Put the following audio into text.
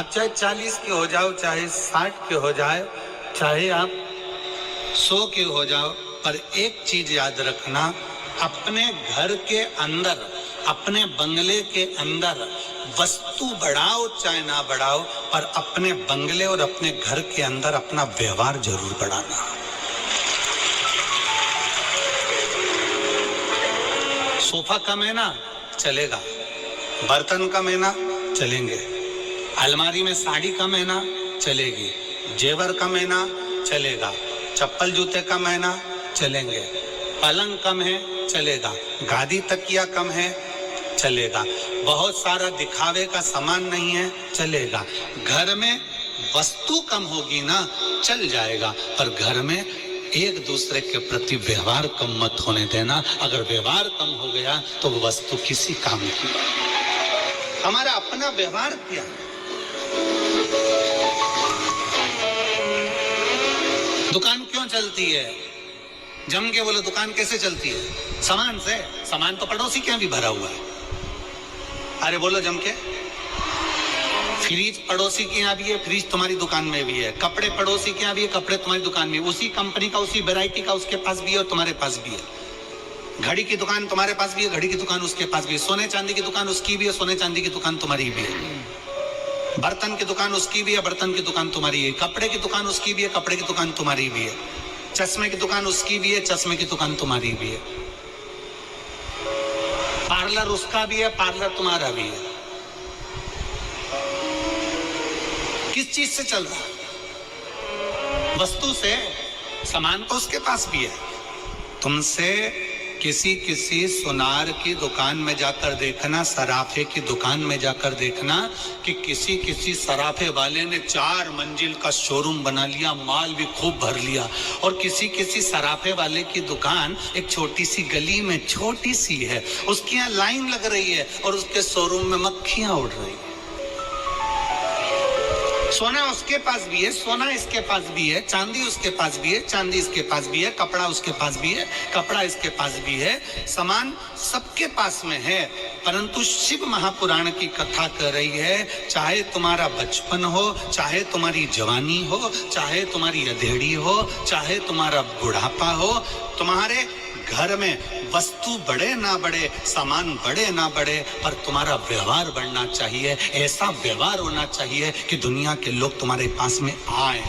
आप चाहे 40 के हो जाओ, चाहे 60 के हो जाए, चाहे आप 100 के हो जाओ, पर एक चीज याद रखना, अपने घर के अंदर, अपने बंगले के अंदर वस्तु बढ़ाओ चाहे ना बढ़ाओ, पर अपने बंगले और अपने घर के अंदर अपना व्यवहार जरूर बढ़ाना। सोफा कम है ना, चलेगा। बर्तन कम है ना, चलेंगे। अलमारी में साड़ी कम है ना, चलेगी। जेवर कम है ना, चलेगा। चप्पल जूते कम है ना, चलेंगे। पलंग कम है, चलेगा। गादी तकिया कम है, चलेगा। बहुत सारा दिखावे का सामान नहीं है, चलेगा। घर में वस्तु कम होगी ना, चल जाएगा, पर घर में एक दूसरे के प्रति व्यवहार कम मत होने देना। अगर व्यवहार कम हो गया तो वो वस्तु किसी काम की। हमारा अपना व्यवहार क्या है? दुकान क्यों चलती है? जम के बोलो, दुकान कैसे चलती है? सामान से। सामान तो पड़ोसी के यहाँ भी भरा हुआ है। अरे बोलो जम के। फ्रिज पड़ोसी के यहाँ भी है, फ्रिज तुम्हारी दुकान में भी है। कपड़े पड़ोसी के यहाँ भी है, कपड़े तुम्हारी दुकान में। उसी कंपनी का, उसी वैरायटी का उसके पास भी है और तुम्हारे पास भी है। घड़ी की दुकान तुम्हारे पास भी है, घड़ी की दुकान उसके पास भी है। सोने चांदी की दुकान उसकी भी है, सोने चांदी की दुकान तुम्हारी भी है। बर्तन की दुकान उसकी भी है, बर्तन की दुकान तुम्हारी है। कपड़े की दुकान उसकी भी है, कपड़े की दुकान तुम्हारी भी है। चश्मे की दुकान उसकी भी है, चश्मे की दुकान तुम्हारी भी है। पार्लर उसका भी है, पार्लर तुम्हारा भी है। किस चीज से चल रहा है? वस्तु से। सामान तो उसके पास भी है। तुमसे किसी सुनार की दुकान में जाकर देखना, सराफे की दुकान में जाकर देखना कि किसी सराफे वाले ने 4 मंजिल का शोरूम बना लिया, माल भी खूब भर लिया। और किसी सराफे वाले की दुकान एक छोटी सी गली में छोटी सी है, उसकी यहाँ लाइन लग रही है और उसके शोरूम में मक्खियां उड़ रही है। सोना उसके पास भी है, सोना इसके पास भी है। चांदी उसके पास भी है, चांदी इसके पास भी है। कपड़ा उसके पास भी है, कपड़ा इसके पास भी है। सामान सबके पास में है, परंतु शिव महापुराण की कथा कर रही है, चाहे तुम्हारा बचपन हो, चाहे तुम्हारी जवानी हो, चाहे तुम्हारी अधेड़ी हो, चाहे तुम्हारा बुढ़ापा हो, तुम्हारे घर में वस्तु बढ़े ना बढ़े, सामान बढ़े ना बढ़े, पर तुम्हारा व्यवहार बढ़ना चाहिए। ऐसा व्यवहार होना चाहिए कि दुनिया के लोग तुम्हारे पास में आए।